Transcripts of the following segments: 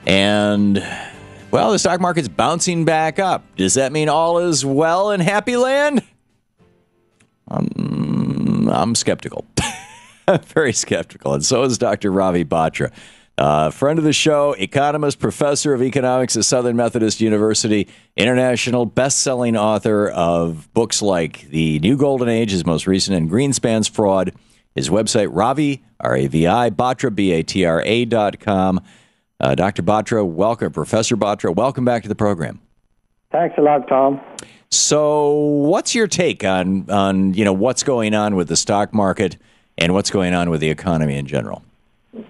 And, well, the stock market's bouncing back up. Does that mean all is well in Happy Land? I'm skeptical. Very skeptical. And so is Dr. Ravi Batra. Friend of the show, economist, professor of economics at Southern Methodist University, international best-selling author of books like The New Golden Age, his most recent, and Greenspan's Fraud. His website, Ravi, R-A-V-I, Batra, B-A-T-R-A.com. Dr. Batra, welcome. Professor Batra, welcome back to the program. Thanks a lot, Tom. So what's your take on what's going on with the stock market and what's going on with the economy in general?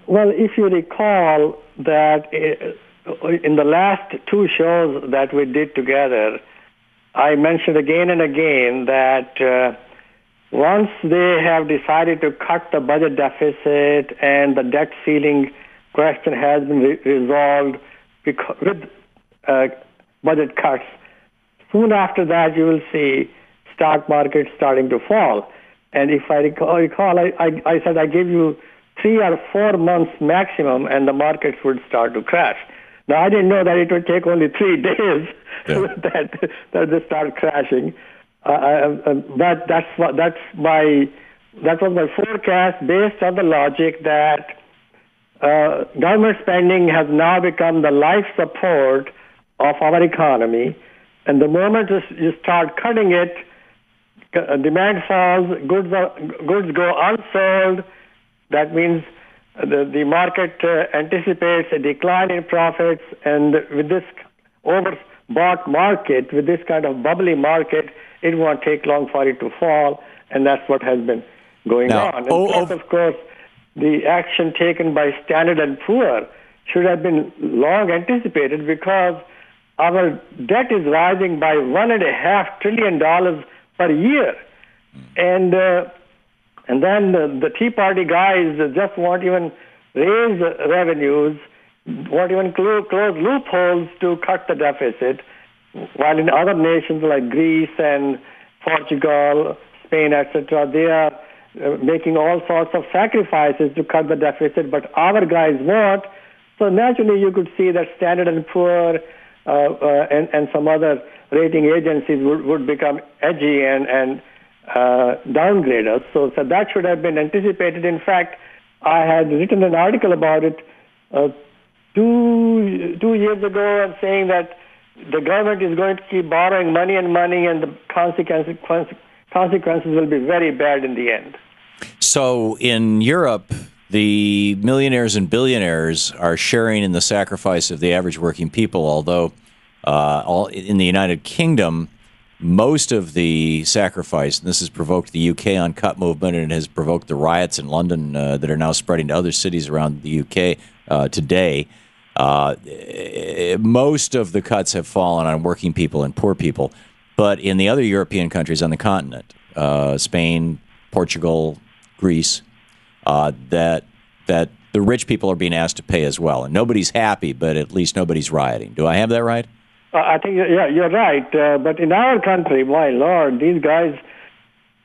Well, if you recall that in the last two shows that we did together, I mentioned again and again that once they have decided to cut the budget deficit and the debt ceiling question has been resolved with budget cuts, soon after that you will see stock market starting to fall. And if I recall, I said I gave you 3 or 4 months maximum, and the markets would start to crash. Now, I didn't know that it would take only 3 days that they start crashing. That was my forecast based on the logic that government spending has now become the life support of our economy, and the moment you start cutting it, demand falls, goods go unsold. That means the market anticipates a decline in profits, and with this overbought market, with this kind of bubbly market, it won't take long for it to fall, and that's what has been going on. And of course, the action taken by Standard and Poor should have been long anticipated because our debt is rising by $1.5 trillion per year, and then the Tea Party guys just won't even raise revenues, won't even close loopholes to cut the deficit, while in other nations like Greece and Portugal, Spain, etc., they are making all sorts of sacrifices to cut the deficit, but our guys won't. So naturally you could see that Standard and Poor and some other rating agencies would become edgy and downgrade us. So that should have been anticipated. In fact, I had written an article about it 2 years ago and saying that the government is going to keep borrowing money, and the consequences will be very bad in the end. So in Europe, the millionaires and billionaires are sharing in the sacrifice of the average working people, although in the United Kingdom, most of the sacrifice, and this has provoked the UK Uncut movement, and it has provoked the riots in London that are now spreading to other cities around the UK today. Most of the cuts have fallen on working people and poor people. But in the other European countries on the continent, Spain, Portugal, Greece, that the rich people are being asked to pay as well. And nobody's happy, but at least nobody's rioting. Do I have that right? I think, yeah, you're right. But in our country, my Lord, these guys,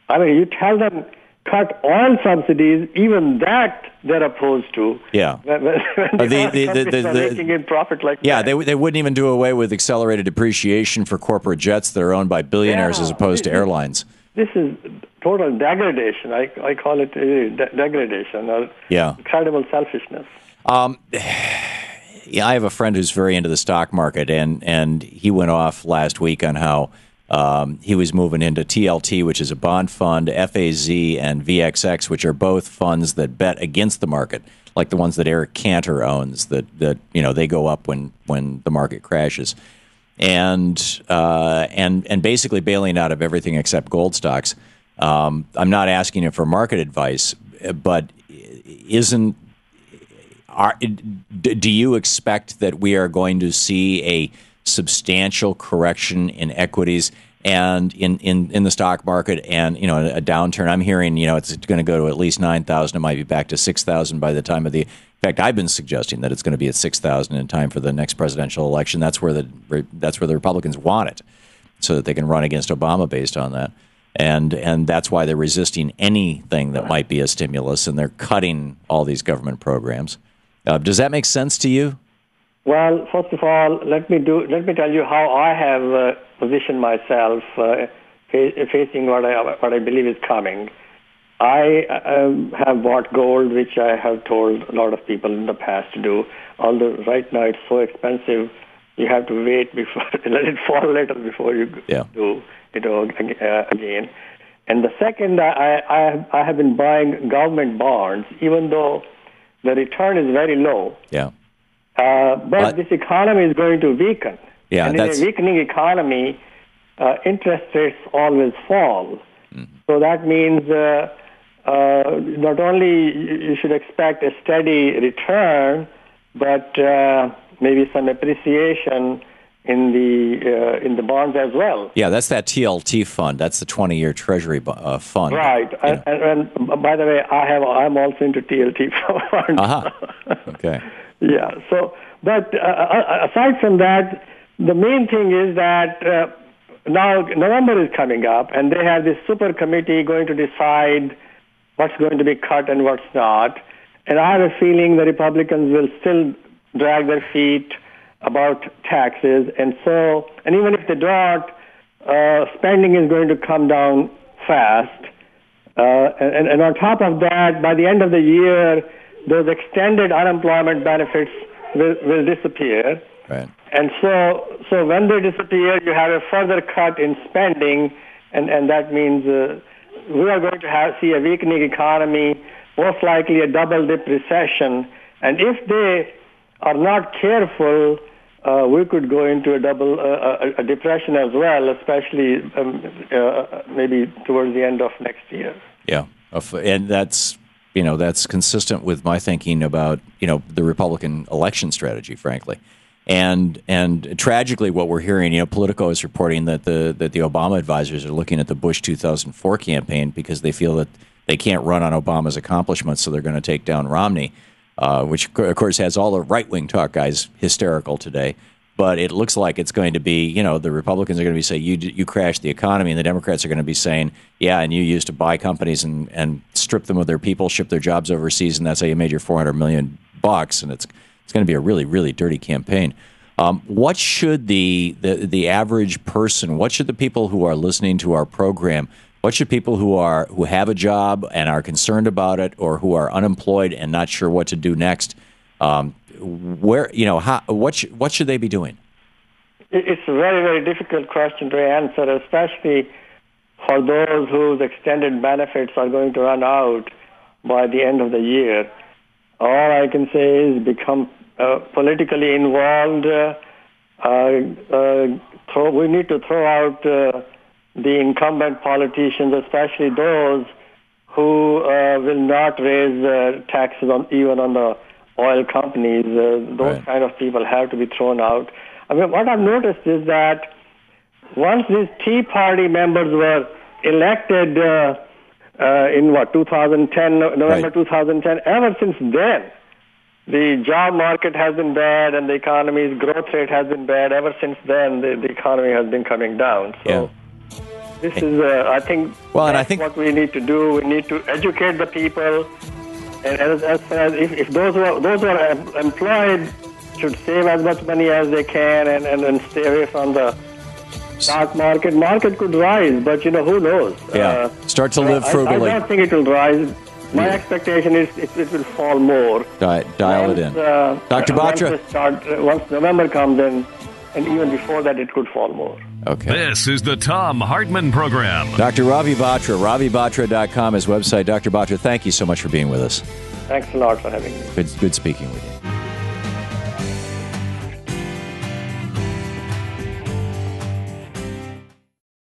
I mean, you tell them cut all subsidies, even that they're opposed to. Yeah. When they're making in profit like that. Yeah, they wouldn't even do away with accelerated depreciation for corporate jets that are owned by billionaires as opposed to airlines. This is total degradation. I call it degradation or incredible selfishness. Yeah, I have a friend who's very into the stock market, and he went off last week on how he was moving into TLT, which is a bond fund, FAZ, and VXX, which are both funds that bet against the market, like the ones that Eric Cantor owns, that they go up when the market crashes, and basically bailing out of everything except gold stocks. I'm not asking you for market advice, but do you expect that we are going to see a substantial correction in equities and in the stock market and a downturn? I'm hearing it's going to go to at least 9,000. It might be back to 6,000 by the time of the. In fact, I've been suggesting that it's going to be at 6,000 in time for the next presidential election. That's where the Republicans want it, so that they can run against Obama based on that. And that's why they're resisting anything that might be a stimulus, and they're cutting all these government programs. Does that make sense to you? Well, first of all, let me tell you how I have positioned myself facing what I believe is coming. I have bought gold, which I have told a lot of people in the past to do. Although right now it's so expensive, you have to wait before let it fall a little before you do it again. And the second, I have been buying government bonds, even though the return is very low. Yeah. But this economy is going to weaken. Yeah, and in a weakening economy, interest rates always fall. Mm-hmm. So that means not only you should expect a steady return, but maybe some appreciation in the bonds as well. Yeah, that's that TLT fund. That's the 20-year Treasury fund. Right. And by the way, I'm also into TLT funds. Okay. Yeah. So, but aside from that, the main thing is that now November is coming up, and they have this super committee going to decide what's going to be cut and what's not. And I have a feeling the Republicans will still drag their feet about taxes. And even if they don't, spending is going to come down fast. And on top of that, by the end of the year, those extended unemployment benefits will disappear. Right. And so when they disappear, you have a further cut in spending, and that means we are going to see a weakening economy, most likely a double-dip recession. And if they are not careful, we could go into a depression as well, especially maybe towards the end of next year. Yeah, and that's consistent with my thinking about the Republican election strategy, frankly. And tragically, what we're hearing, Politico is reporting that the Obama advisors are looking at the Bush 2004 campaign because they feel that they can't run on Obama's accomplishments, so they're going to take down Romney, which of course has all the right-wing talk guys hysterical today. But it looks like it's going to be, the Republicans are going to be saying, you crashed the economy, and the Democrats are going to be saying, yeah, and you used to buy companies and strip them of their people, ship their jobs overseas, and that's how you made your $400 million, and it's going to be a really, really dirty campaign. What should the average person, what should the people who are listening to our program, what should people who have a job and are concerned about it, or who are unemployed and not sure what to do next, what should they be doing? It's a very, very difficult question to answer, especially for those whose extended benefits are going to run out by the end of the year. All I can say is become politically involved. We need to throw out the incumbent politicians, especially those who will not raise taxes even on the oil companies. Those kind of people have to be thrown out. I mean, what I've noticed is that once these Tea Party members were elected in 2010, November 2010, ever since then, the job market has been bad and the economy's growth rate has been bad. Ever since then, the economy has been coming down. So this is, I think, what we need to do. We need to educate the people. And as far as if those who are employed should save as much money as they can and stay away from the stock market. Market could rise, but who knows? Yeah, start to live frugally. I don't think it will rise. My expectation is it will fall more. Dial it in. Dr. Batra? Once November comes in, and even before that, it could fall more. Okay. This is the Thom Hartmann Program. Dr. Ravi Batra, ravibatra.com, his website. Dr. Batra, thank you so much for being with us. Thanks a lot for having me. Good speaking with you.